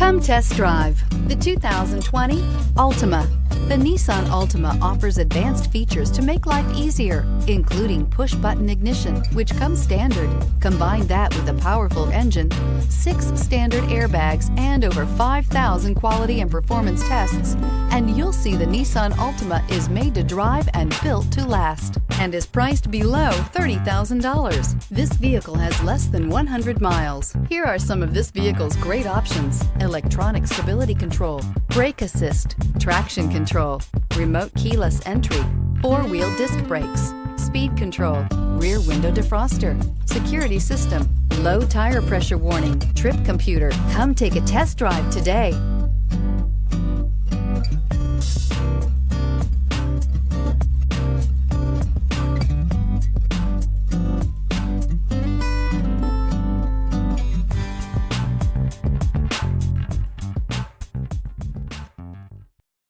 Come test drive the 2020 Altima. The Nissan Altima offers advanced features to make life easier, including push-button ignition, which comes standard. Combine that with a powerful engine, 6 standard airbags, and over 5,000 quality and performance tests, and you'll see the Nissan Altima is made to drive and built to last, and is priced below $30,000. This vehicle has less than 100 miles. Here are some of this vehicle's great options: electronic stability control, brake assist, traction control, remote keyless entry, 4-wheel disc brakes, speed control, rear window defroster, security system, low tire pressure warning, trip computer. Come take a test drive today.